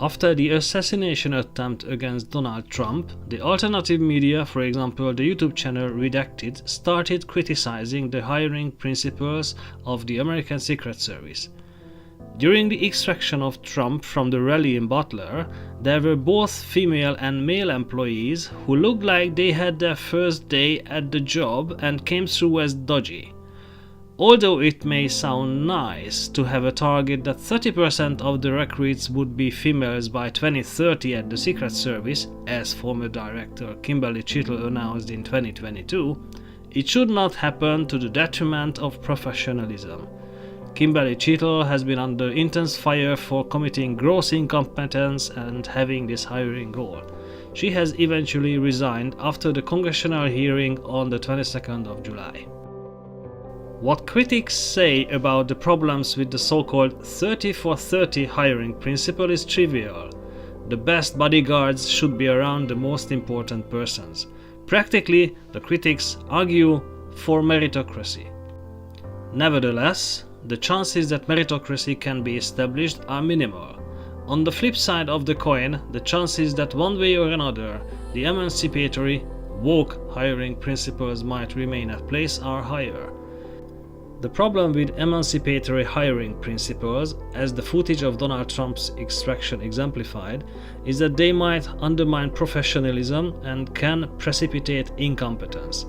After the assassination attempt against Donald Trump, the alternative media, for example the YouTube channel Redacted, started criticizing the hiring principles of the American Secret Service. During the extraction of Trump from the rally in Butler, there were both female and male employees who looked like they had their first day at the job and came through as dodgy. Although it may sound nice to have a target that 30% of the recruits would be females by 2030 at the Secret Service, as former director Kimberly Chittle announced in 2022, it should not happen to the detriment of professionalism. Kimberly Chittle has been under intense fire for committing gross incompetence and having this hiring goal. She has eventually resigned after the congressional hearing on the 22nd of July. What critics say about the problems with the so-called 30 for 30 hiring principle is trivial. The best bodyguards should be around the most important persons. Practically, the critics argue for meritocracy. Nevertheless, the chances that meritocracy can be established are minimal. On the flip side of the coin, the chances that one way or another the emancipatory, woke hiring principles might remain at place are higher. The problem with emancipatory hiring principles, as the footage of Donald Trump's extraction exemplified, is that they might undermine professionalism and can precipitate incompetence.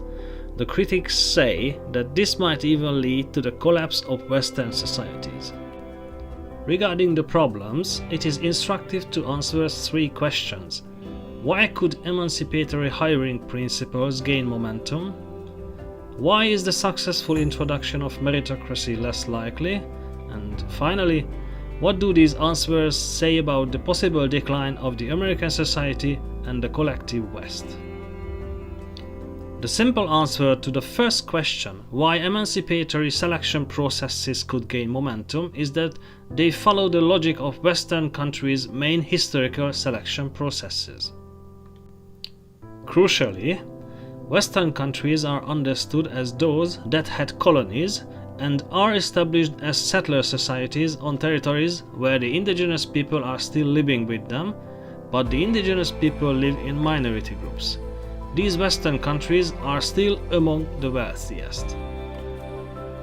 The critics say that this might even lead to the collapse of Western societies. Regarding the problems, it is instructive to answer three questions. Why could emancipatory hiring principles gain momentum? Why is the successful introduction of meritocracy less likely? And finally, what do these answers say about the possible decline of the American society and the collective West? The simple answer to the first question, why emancipatory selection processes could gain momentum, is that they follow the logic of Western countries' main historical selection processes. Crucially, Western countries are understood as those that had colonies and are established as settler societies on territories where the indigenous people are still living with them, but the indigenous people live in minority groups. These Western countries are still among the wealthiest.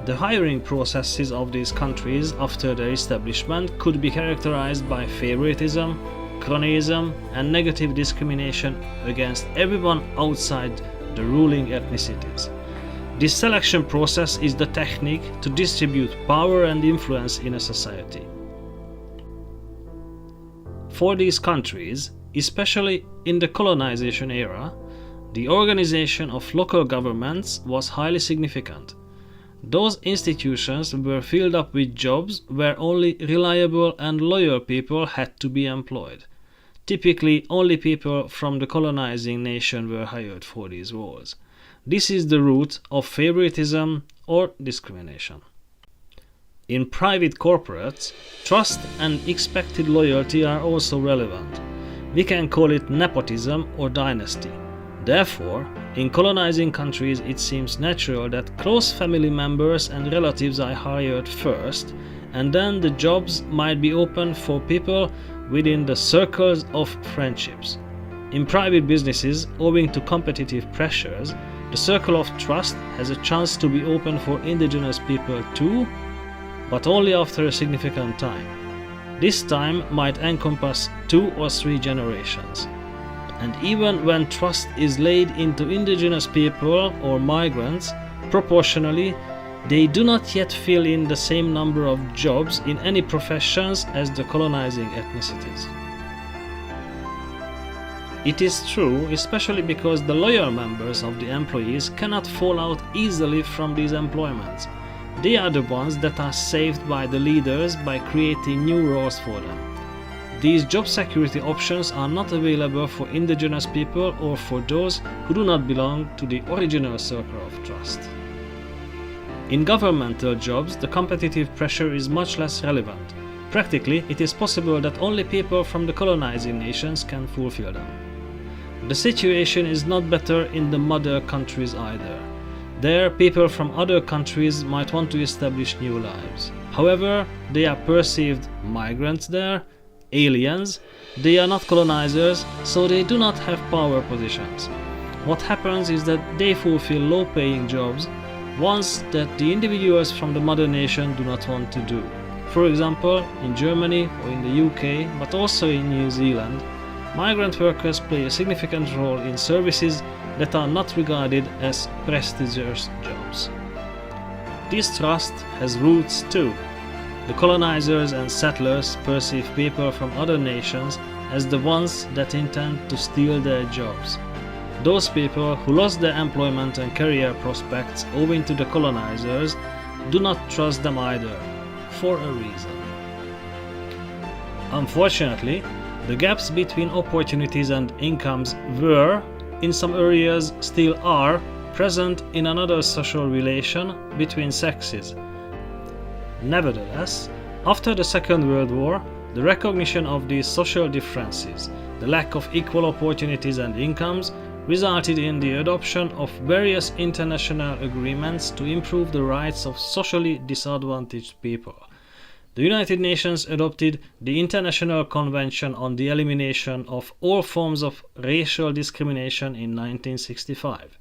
The hiring processes of these countries after their establishment could be characterized by favoritism, cronyism, and negative discrimination against everyone outside the ruling ethnicities. This selection process is the technique to distribute power and influence in a society. For these countries, especially in the colonization era, the organization of local governments was highly significant. Those institutions were filled up with jobs where only reliable and loyal people had to be employed. Typically, only people from the colonizing nation were hired for these roles. This is the root of favoritism or discrimination. In private corporates, trust and expected loyalty are also relevant. We can call it nepotism or dynasty. Therefore, in colonizing countries, it seems natural that close family members and relatives are hired first, and then the jobs might be open for people within the circles of friendships. In private businesses, owing to competitive pressures, the circle of trust has a chance to be open for indigenous people too, but only after a significant time. This time might encompass 2 or 3 generations. And even when trust is laid into indigenous people or migrants, proportionally, they do not yet fill in the same number of jobs in any professions as the colonizing ethnicities. It is true, especially because the loyal members of the employees cannot fall out easily from these employments. They are the ones that are saved by the leaders by creating new roles for them. These job security options are not available for indigenous people or for those who do not belong to the original circle of trust. In governmental jobs, the competitive pressure is much less relevant. Practically, it is possible that only people from the colonizing nations can fulfill them. The situation is not better in the mother countries either. There, people from other countries might want to establish new lives. However, they are perceived migrants there, aliens. They are not colonizers, so they do not have power positions. What happens is that they fulfill low-paying jobs, ones that the individuals from the mother nation do not want to do. For example, in Germany or in the UK, but also in New Zealand, migrant workers play a significant role in services that are not regarded as prestigious jobs. This trust has roots too. The colonizers and settlers perceive people from other nations as the ones that intend to steal their jobs. Those people who lost their employment and career prospects owing to the colonizers do not trust them either, for a reason. Unfortunately, the gaps between opportunities and incomes were, in some areas still are, present in another social relation between sexes. Nevertheless, after the Second World War, the recognition of these social differences, the lack of equal opportunities and incomes, resulted in the adoption of various international agreements to improve the rights of socially disadvantaged people. The United Nations adopted the International Convention on the Elimination of All Forms of Racial Discrimination in 1965.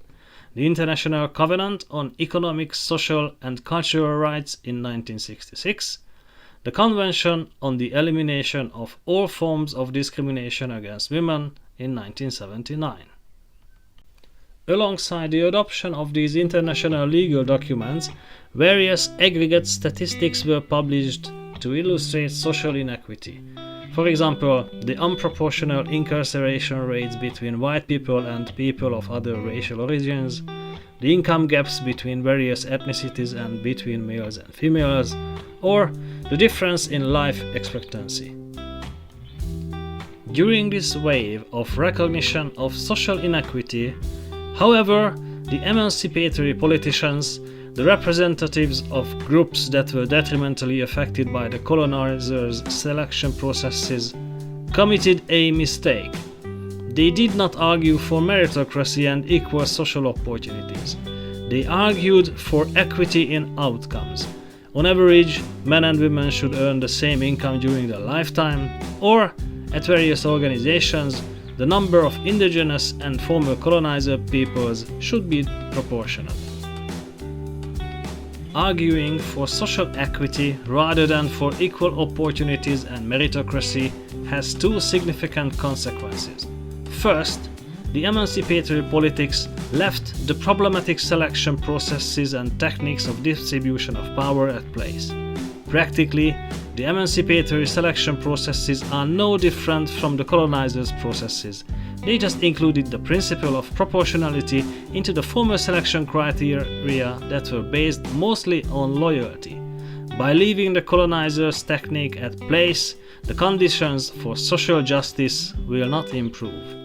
The International Covenant on Economic, Social and Cultural Rights in 1966, the Convention on the Elimination of All Forms of Discrimination against Women in 1979. Alongside the adoption of these international legal documents, various aggregate statistics were published to illustrate social inequity. For example, the unproportional incarceration rates between white people and people of other racial origins, the income gaps between various ethnicities and between males and females, or the difference in life expectancy. During this wave of recognition of social inequity, however, the emancipatory politicians, the representatives of groups that were detrimentally affected by the colonizers' selection processes, committed a mistake. They did not argue for meritocracy and equal social opportunities. They argued for equity in outcomes. On average, men and women should earn the same income during their lifetime, or, at various organizations, the number of indigenous and former colonizer peoples should be proportionate. Arguing for social equity rather than for equal opportunities and meritocracy has two significant consequences. First, the emancipatory politics left the problematic selection processes and techniques of distribution of power at place. Practically, the emancipatory selection processes are no different from the colonizers' processes. They just included the principle of proportionality into the former selection criteria that were based mostly on loyalty. By leaving the colonizers' technique at place, the conditions for social justice will not improve.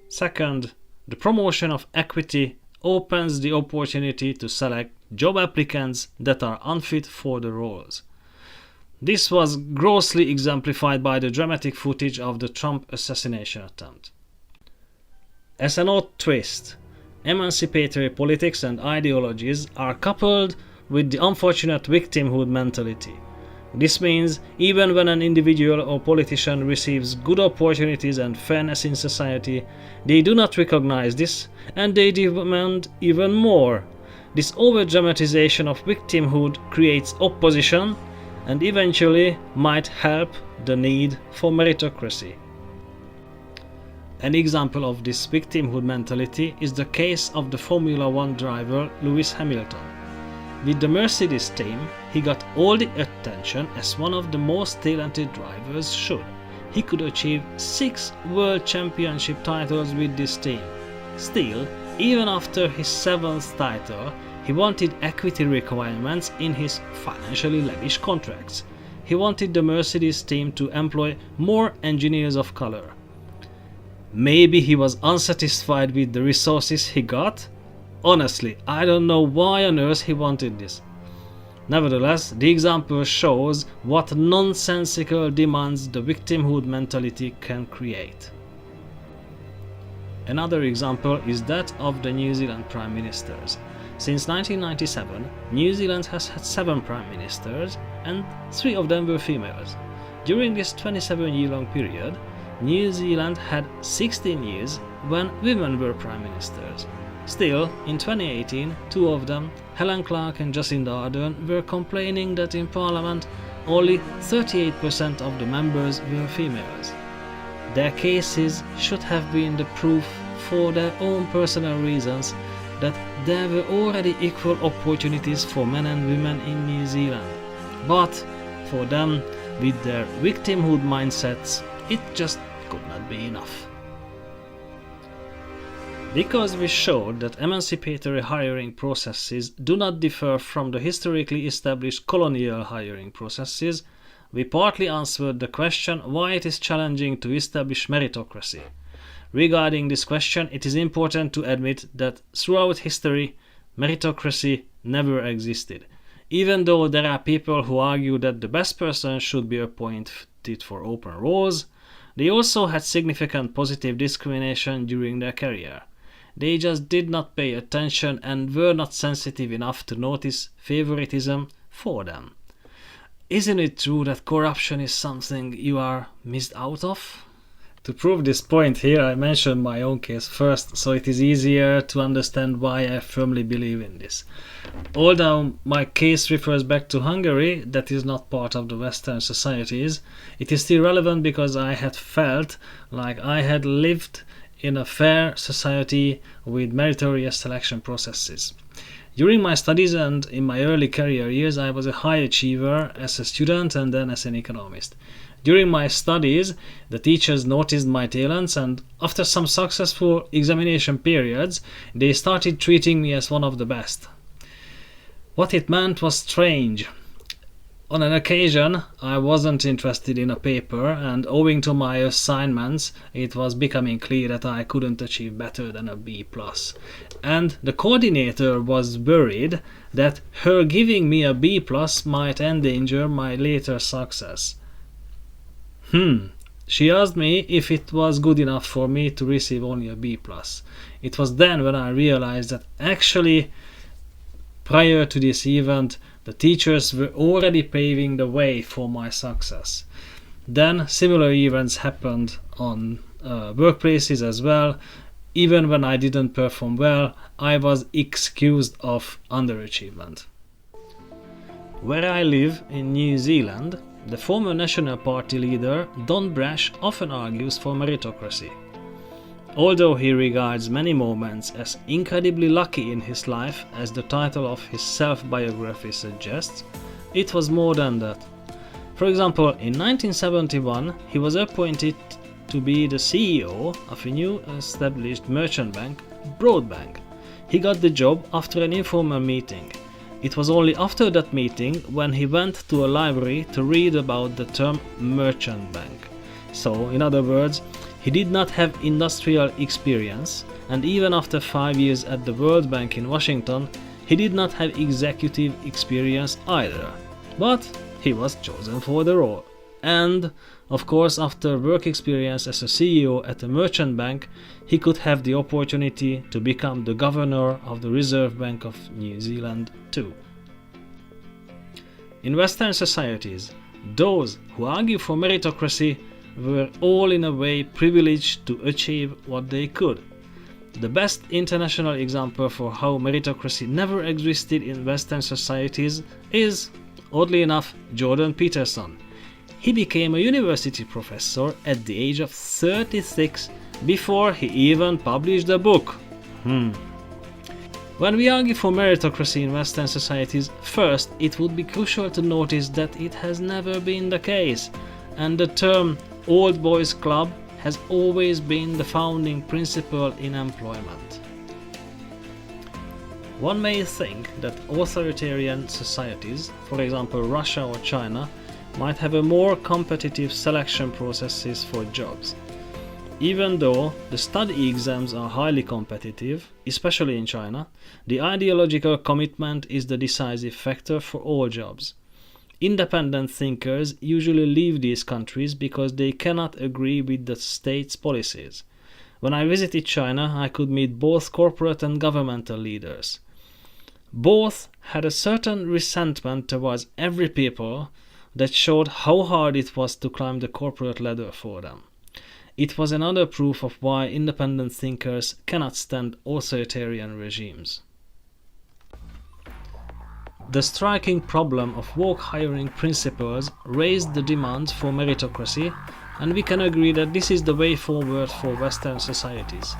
Second, the promotion of equity opens the opportunity to select job applicants that are unfit for the roles. This was grossly exemplified by the dramatic footage of the Trump assassination attempt. As an odd twist, emancipatory politics and ideologies are coupled with the unfortunate victimhood mentality. This means even when an individual or politician receives good opportunities and fairness in society, they do not recognize this and they demand even more. This over-dramatization of victimhood creates opposition and eventually might help the need for meritocracy. An example of this victimhood mentality is the case of the Formula One driver Lewis Hamilton. With the Mercedes team, he got all the attention as one of the most talented drivers should. He could achieve 6 World Championship titles with this team. Still, even after his 7th title, he wanted equity requirements in his financially lavish contracts. He wanted the Mercedes team to employ more engineers of color. Maybe he was unsatisfied with the resources he got? Honestly, I don't know why on earth he wanted this. Nevertheless, the example shows what nonsensical demands the victimhood mentality can create. Another example is that of the New Zealand Prime Ministers. Since 1997, New Zealand has had 7 Prime Ministers and 3 of them were females. During this 27-year-long period, New Zealand had 16 years when women were prime ministers. Still, in 2018, two of them, Helen Clark and Jacinda Ardern, were complaining that in Parliament only 38% of the members were females. Their cases should have been the proof for their own personal reasons that there were already equal opportunities for men and women in New Zealand. But for them, with their victimhood mindsets, it just could not be enough. Because we showed that emancipatory hiring processes do not differ from the historically established colonial hiring processes, we partly answered the question why it is challenging to establish meritocracy. Regarding this question, it is important to admit that throughout history, meritocracy never existed. Even though there are people who argue that the best person should be appointed for open roles, they also had significant positive discrimination during their career. They just did not pay attention and were not sensitive enough to notice favoritism for them. Isn't it true that corruption is something you are missed out of? To prove this point here, I mentioned my own case first, so it is easier to understand why I firmly believe in this. Although my case refers back to Hungary, that is not part of the Western societies, it is still relevant because I had felt like I had lived in a fair society with meritorious selection processes. During my studies and in my early career years, I was a high achiever as a student and then as an economist. During my studies, the teachers noticed my talents, and after some successful examination periods, they started treating me as one of the best. What it meant was strange. On an occasion, I wasn't interested in a paper, and owing to my assignments, it was becoming clear that I couldn't achieve better than a B+. And the coordinator was worried that her giving me a B+ might endanger my later success. She asked me if it was good enough for me to receive only a B+. It was then when I realized that actually, prior to this event, the teachers were already paving the way for my success. Then similar events happened on workplaces as well. Even when I didn't perform well, I was excused of underachievement. Where I live in New Zealand, the former National Party leader Don Brash often argues for meritocracy. Although he regards many moments as incredibly lucky in his life, as the title of his self-biography suggests, it was more than that. For example, in 1971, he was appointed to be the CEO of a new established merchant bank, Broadbank. He got the job after an informal meeting. It was only after that meeting when he went to a library to read about the term merchant bank. So, in other words, he did not have industrial experience, and even after 5 years at the World Bank in Washington, he did not have executive experience either. But he was chosen for the role. And, of course, after work experience as a CEO at a merchant bank, he could have the opportunity to become the governor of the Reserve Bank of New Zealand too. In Western societies, those who argue for meritocracy were all in a way privileged to achieve what they could. The best international example for how meritocracy never existed in Western societies is, oddly enough, Jordan Peterson. He became a university professor at the age of 36 before he even published a book. When we argue for meritocracy in Western societies, first it would be crucial to notice that it has never been the case, and the term Old Boys Club has always been the founding principle in employment. One may think that authoritarian societies, for example Russia or China, might have a more competitive selection processes for jobs. Even though the study exams are highly competitive, especially in China, the ideological commitment is the decisive factor for all jobs. Independent thinkers usually leave these countries because they cannot agree with the state's policies. When I visited China, I could meet both corporate and governmental leaders. Both had a certain resentment towards every people that showed how hard it was to climb the corporate ladder for them. It was another proof of why independent thinkers cannot stand authoritarian regimes. The striking problem of woke hiring principles raised the demand for meritocracy, and we can agree that this is the way forward for Western societies.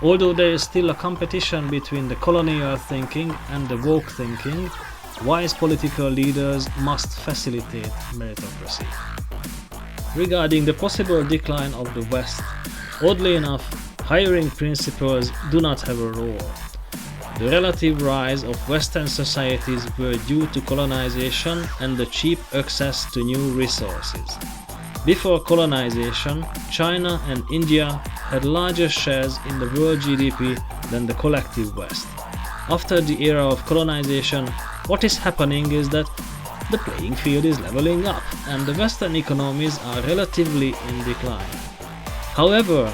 Although there is still a competition between the colonial thinking and the woke thinking, wise political leaders must facilitate meritocracy. Regarding the possible decline of the West, oddly enough, hiring principles do not have a role. The relative rise of Western societies were due to colonization and the cheap access to new resources. Before colonization, China and India had larger shares in the world GDP than the collective West. After the era of colonization, what is happening is that the playing field is leveling up and the Western economies are relatively in decline. However,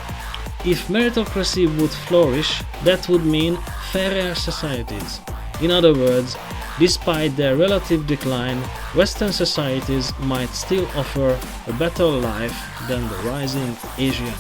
if meritocracy would flourish, that would mean fairer societies. In other words, despite their relative decline, Western societies might still offer a better life than the rising Asian